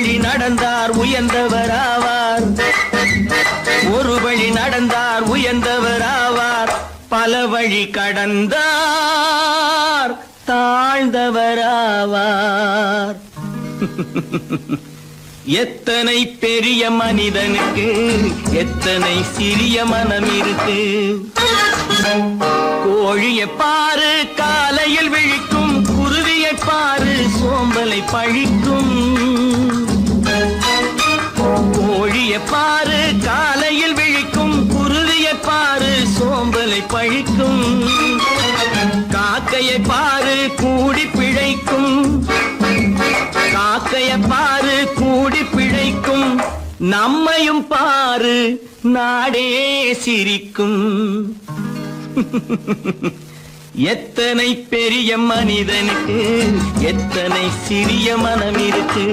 வழி நடந்தார் உயர்ந்தவராவார். ஒரு வழி நடந்தார் உயர்ந்தவராவார். பல வழி கடந்தார் தாழ்ந்தவராவார். எத்தனை பெரிய மனிதனுக்கு எத்தனை சிறிய மனம் இருக்கு. கோழியை பாரு காலையில் விழிக்கும், குருவியை பாரு சோம்பலை பழிக்கும். கோழியை பாரு காலையில் விழிக்கும், குருவியை பாரு சோம்பலை பழிக்கும். காக்கையை பாரு கூடி பிழைக்கும், காக்கையை பாரு கூடி பிழைக்கும். நம்மையும் பாரு நாடே சிரிக்கும். எத்தனை பெரிய மனிதனுக்கு எத்தனை சிறிய மனம் இருக்கு.